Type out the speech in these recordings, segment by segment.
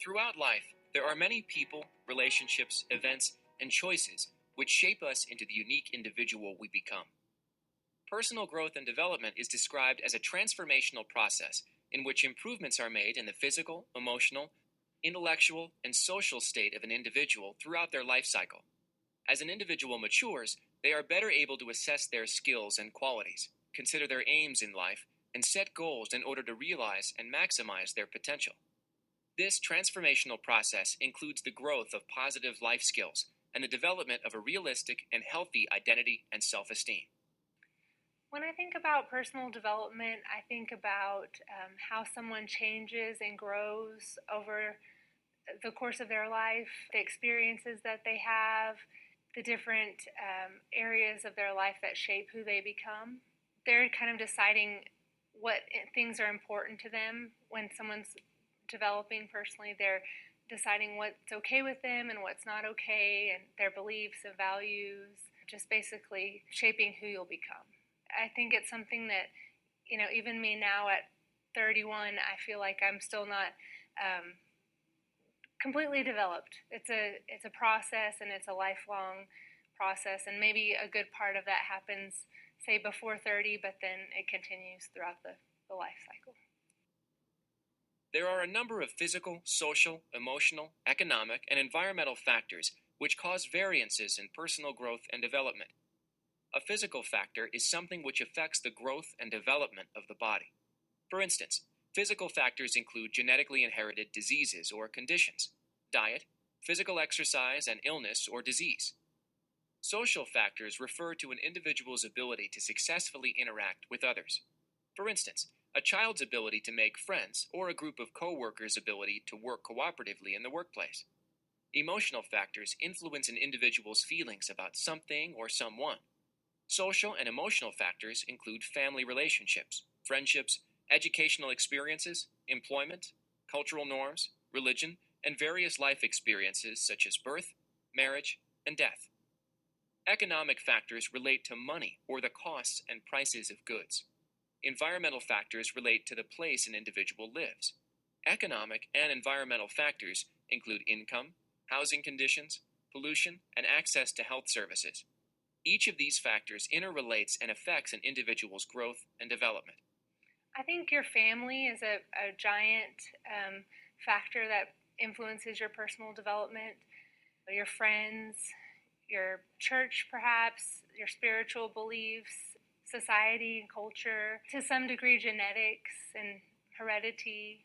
Throughout life, there are many people, relationships, events, and choices which shape us into the unique individual we become. Personal growth and development is described as a transformational process in which improvements are made in the physical, emotional, intellectual, and social state of an individual throughout their life cycle. As an individual matures, they are better able to assess their skills and qualities, consider their aims in life, and set goals in order to realize and maximize their potential. This transformational process includes the growth of positive life skills and the development of a realistic and healthy identity and self-esteem. When I think about personal development, I think about how someone changes and grows over the course of their life, the experiences that they have, the different areas of their life that shape who they become. They're kind of deciding what things are important to them when someone's developing personally. They're deciding what's okay with them and what's not okay, and their beliefs and values, just basically shaping who you'll become. I think it's something that, even me now at 31, I feel like I'm still not completely developed. It's a process, and it's a lifelong process, and maybe a good part of that happens, say, before 30, but then it continues throughout the life cycle. There are a number of physical, social, emotional, economic, and environmental factors which cause variances in personal growth and development. A physical factor is something which affects the growth and development of the body. For instance, physical factors include genetically inherited diseases or conditions, diet, physical exercise, and illness or disease. Social factors refer to an individual's ability to successfully interact with others. For instance, a child's ability to make friends or a group of co-workers' ability to work cooperatively in the workplace. Emotional factors influence an individual's feelings about something or someone. Social and emotional factors include family relationships, friendships, educational experiences, employment, cultural norms, religion, and various life experiences such as birth, marriage, and death. Economic factors relate to money or the costs and prices of goods. Environmental factors relate to the place an individual lives. Economic and environmental factors include income, housing conditions, pollution, and access to health services. Each of these factors interrelates and affects an individual's growth and development. I think your family is a giant factor that influences your personal development. Your friends, your church perhaps, your spiritual beliefs, society and culture, to some degree genetics and heredity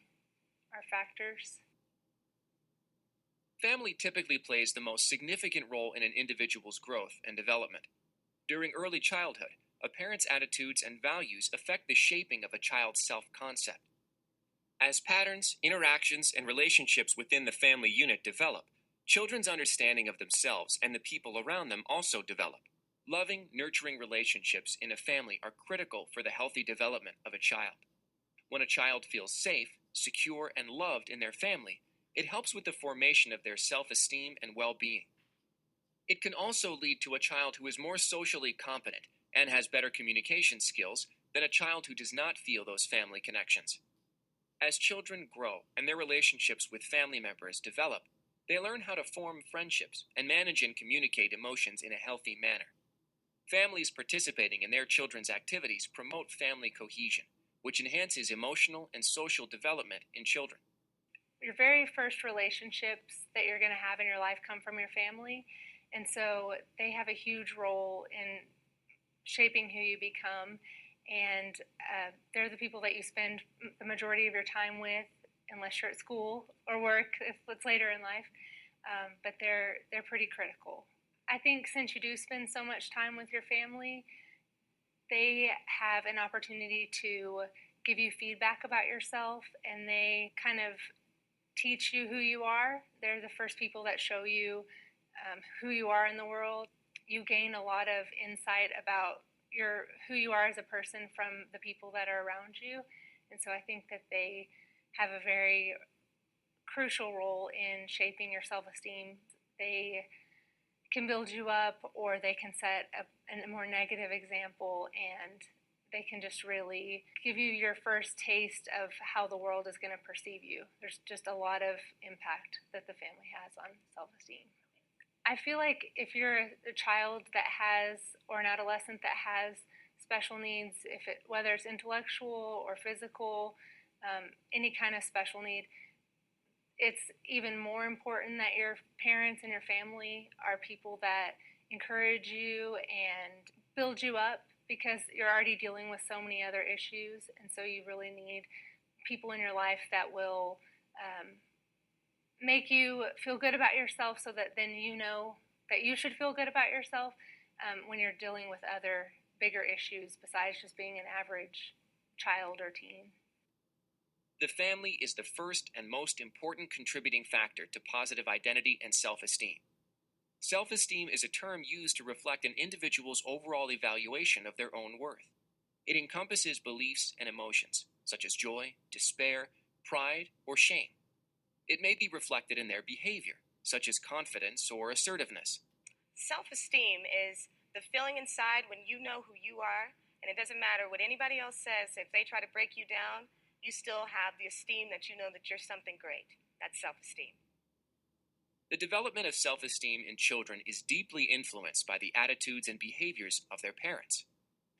are factors. Family typically plays the most significant role in an individual's growth and development. During early childhood, a parent's attitudes and values affect the shaping of a child's self-concept. As patterns, interactions, and relationships within the family unit develop, children's understanding of themselves and the people around them also develop. Loving, nurturing relationships in a family are critical for the healthy development of a child. When a child feels safe, secure, and loved in their family, it helps with the formation of their self-esteem and well-being. It can also lead to a child who is more socially competent and has better communication skills than a child who does not feel those family connections. As children grow and their relationships with family members develop, they learn how to form friendships and manage and communicate emotions in a healthy manner. Families participating in their children's activities promote family cohesion, which enhances emotional and social development in children. Your very first relationships that you're going to have in your life come from your family, and so they have a huge role in shaping who you become, and they're the people that you spend the majority of your time with, unless you're at school or work, if it's later in life, but they're pretty critical. I think since you do spend so much time with your family, they have an opportunity to give you feedback about yourself, and they kind of teach you who you are. They're the first people that show you who you are in the world. You gain a lot of insight about who you are as a person from the people that are around you. And so I think that they have a very crucial role in shaping your self-esteem. They can build you up, or they can set a more negative example, and they can just really give you your first taste of how the world is going to perceive you. There's just a lot of impact that the family has on self-esteem. I feel like if you're a child that has, or an adolescent that has special needs, whether it's intellectual or physical, any kind of special need, it's even more important that your parents and your family are people that encourage you and build you up, because you're already dealing with so many other issues, and so you really need people in your life that will make you feel good about yourself, so that then you know that you should feel good about yourself when you're dealing with other bigger issues besides just being an average child or teen. The family is the first and most important contributing factor to positive identity and self-esteem. Self-esteem is a term used to reflect an individual's overall evaluation of their own worth. It encompasses beliefs and emotions, such as joy, despair, pride, or shame. It may be reflected in their behavior, such as confidence or assertiveness. Self-esteem is the feeling inside when you know who you are, and it doesn't matter what anybody else says. If they try to break you down, you still have the esteem that you know that you're something great. That's self-esteem. The development of self-esteem in children is deeply influenced by the attitudes and behaviors of their parents.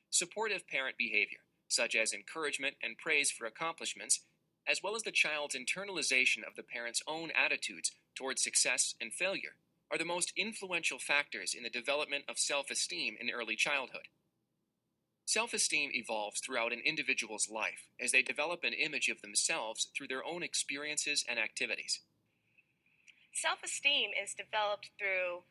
Supportive parent behavior, such as encouragement and praise for accomplishments, as well as the child's internalization of the parent's own attitudes toward success and failure, are the most influential factors in the development of self-esteem in early childhood. Self-esteem evolves throughout an individual's life as they develop an image of themselves through their own experiences and activities. Self-esteem is developed through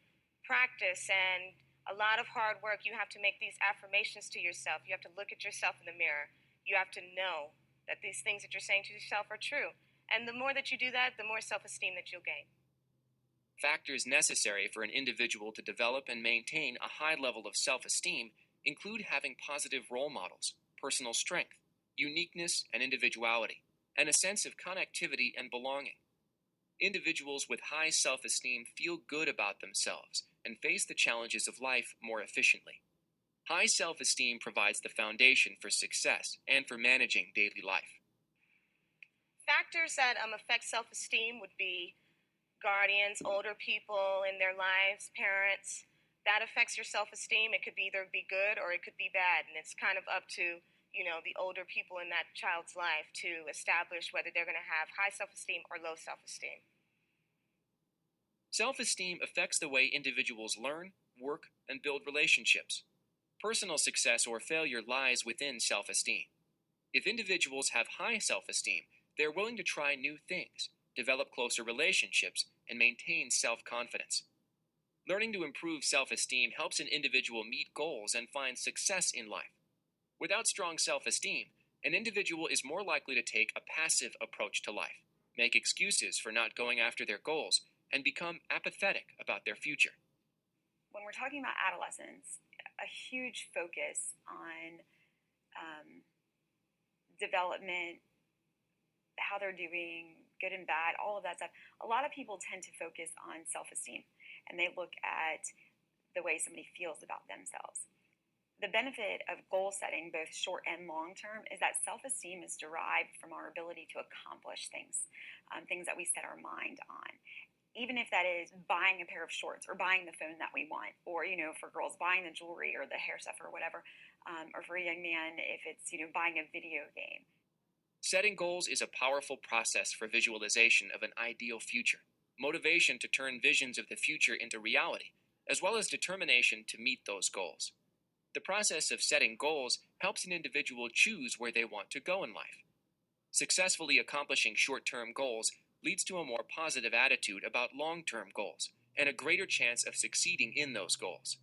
practice and a lot of hard work. You have to make these affirmations to yourself. You have to look at yourself in the mirror. You have to know that these things that you're saying to yourself are true. And the more that you do that, the more self-esteem that you'll gain. Factors necessary for an individual to develop and maintain a high level of self-esteem include having positive role models, personal strength, uniqueness and individuality, and a sense of connectivity and belonging. Individuals with high self-esteem feel good about themselves and face the challenges of life more efficiently. High self-esteem provides the foundation for success and for managing daily life. Factors that affect self-esteem would be guardians, older people in their lives, parents. That affects your self-esteem. It could either be good or it could be bad, and it's kind of up to the older people in that child's life to establish whether they're going to have high self-esteem or low self-esteem. Self-esteem affects the way individuals learn, work, and build relationships. Personal success or failure lies within self-esteem. If individuals have high self-esteem, they're willing to try new things, develop closer relationships, and maintain self-confidence. Learning to improve self-esteem helps an individual meet goals and find success in life. Without strong self-esteem, an individual is more likely to take a passive approach to life, make excuses for not going after their goals, and become apathetic about their future. When we're talking about adolescents, a huge focus on development, how they're doing, good and bad, all of that stuff. A lot of people tend to focus on self-esteem, and they look at the way somebody feels about themselves. The benefit of goal setting, both short and long term, is that self-esteem is derived from our ability to accomplish things, things that we set our mind on. Even if that is buying a pair of shorts or buying the phone that we want, or, for girls, buying the jewelry or the hair stuff or whatever, or for a young man, if it's, buying a video game. Setting goals is a powerful process for visualization of an ideal future, motivation to turn visions of the future into reality, as well as determination to meet those goals. The process of setting goals helps an individual choose where they want to go in life. Successfully accomplishing short-term goals leads to a more positive attitude about long-term goals and a greater chance of succeeding in those goals.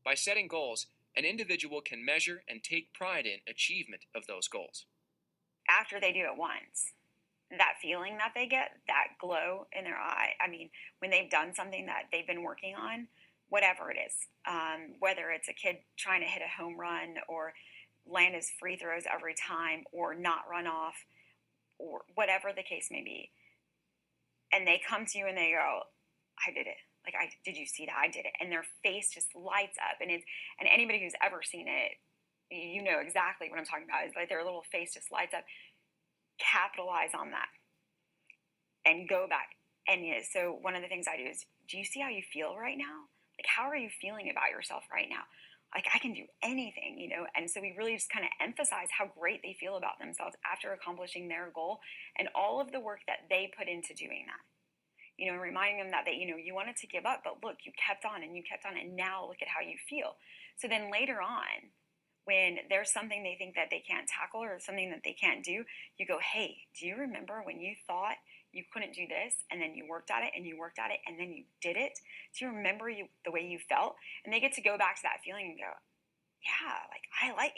By setting goals, an individual can measure and take pride in achievement of those goals. After they do it once, that feeling that they get, that glow in their eye, when they've done something that they've been working on, whatever it is, whether it's a kid trying to hit a home run or land his free throws every time or not run off or whatever the case may be, and they come to you and they go, I did it. Did you see that? I did it. And their face just lights up. And anybody who's ever seen it you know exactly what I'm talking about. It's like their little face just lights up. Capitalize on that and go back. And so one of the things I do is, do you see how you feel right now? Like, how are you feeling about yourself right now? Like, I can do anything, And so we really just kind of emphasize how great they feel about themselves after accomplishing their goal and all of the work that they put into doing that. Reminding them that you wanted to give up, but look, you kept on and you kept on, and now look at how you feel. So then later on, when there's something they think that they can't tackle or something that they can't do, you go, hey, do you remember when you thought you couldn't do this, and then you worked at it and you worked at it and then you did it? Do you remember the way you felt? And they get to go back to that feeling and go, yeah, like I like,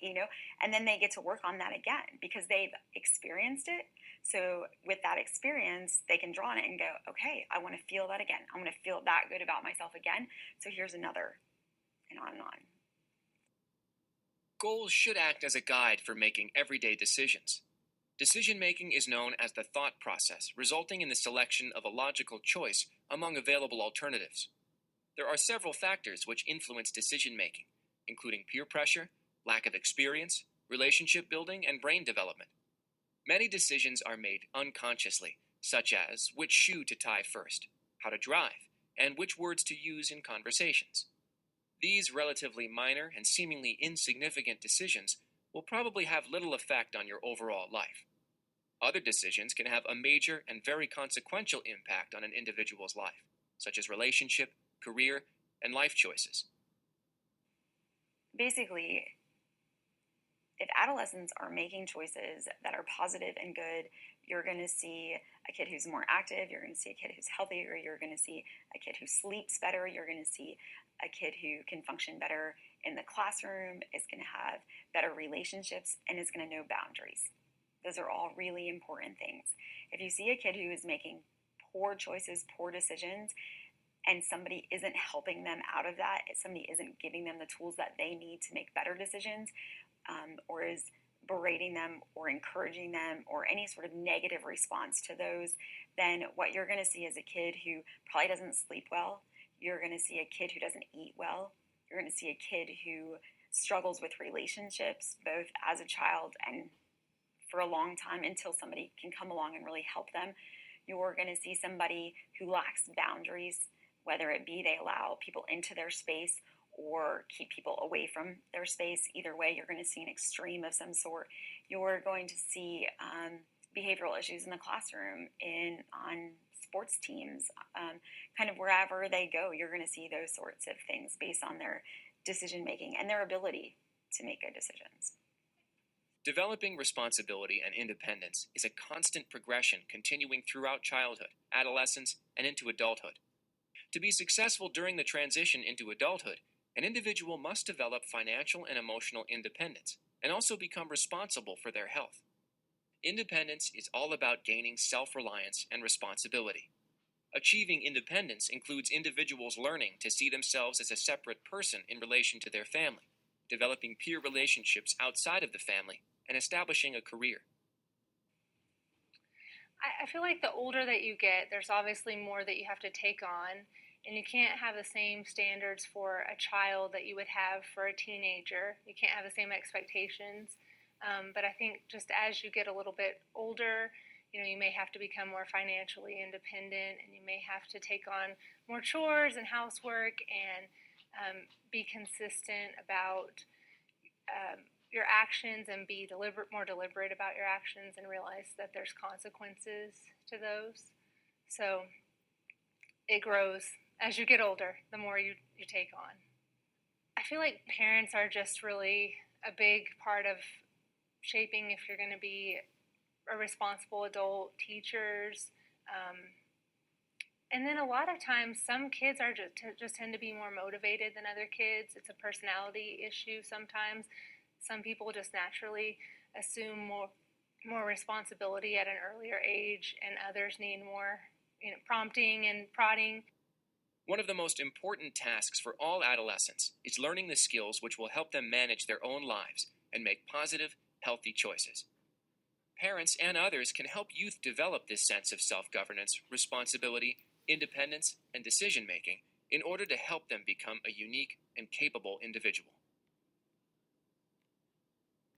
and then they get to work on that again because they've experienced it. So with that experience, they can draw on it and go, okay, I want to feel that again. I want to feel that good about myself again. So here's another, and on and on. Goals should act as a guide for making everyday decisions. Decision-making is known as the thought process, resulting in the selection of a logical choice among available alternatives. There are several factors which influence decision-making, including peer pressure, lack of experience, relationship building, and brain development. Many decisions are made unconsciously, such as which shoe to tie first, how to drive, and which words to use in conversations. These relatively minor and seemingly insignificant decisions will probably have little effect on your overall life. Other decisions can have a major and very consequential impact on an individual's life, such as relationship, career, and life choices. Basically, if adolescents are making choices that are positive and good, you're going to see a kid who's more active, you're going to see a kid who's healthier, you're going to see a kid who sleeps better, you're going to see a kid who can function better in the classroom, is going to have better relationships, and is going to know boundaries. Those are all really important things. If you see a kid who is making poor choices, poor decisions, and somebody isn't helping them out of that, if somebody isn't giving them the tools that they need to make better decisions, or is berating them or encouraging them or any sort of negative response to those, then what you're going to see is a kid who probably doesn't sleep well. You're going to see a kid who doesn't eat well. You're going to see a kid who struggles with relationships, both as a child and for a long time until somebody can come along and really help them. You're going to see somebody who lacks boundaries, whether it be they allow people into their space or keep people away from their space. Either way, you're going to see an extreme of some sort. You're going to see behavioral issues in the classroom, on sports teams, kind of wherever they go. You're going to see those sorts of things based on their decision making and their ability to make good decisions. Developing responsibility and independence is a constant progression continuing throughout childhood, adolescence, and into adulthood. To be successful during the transition into adulthood, an individual must develop financial and emotional independence and also become responsible for their health. Independence is all about gaining self-reliance and responsibility. Achieving independence includes individuals learning to see themselves as a separate person in relation to their family, developing peer relationships outside of the family, and establishing a career. I feel like the older that you get, there's obviously more that you have to take on, and you can't have the same standards for a child that you would have for a teenager. You can't have the same expectations. But I think just as you get a little bit older, you may have to become more financially independent, and you may have to take on more chores and housework and be consistent about your actions and be more deliberate about your actions and realize that there's consequences to those. So it grows as you get older, the more you take on. I feel like parents are just really a big part of shaping if you're going to be a responsible adult, teachers. And then a lot of times some kids are just tend to be more motivated than other kids. It's a personality issue sometimes. Some people just naturally assume more responsibility at an earlier age, and others need more prompting and prodding. One of the most important tasks for all adolescents is learning the skills which will help them manage their own lives and make positive, healthy choices. Parents and others can help youth develop this sense of self-governance, responsibility, independence, and decision-making in order to help them become a unique and capable individual.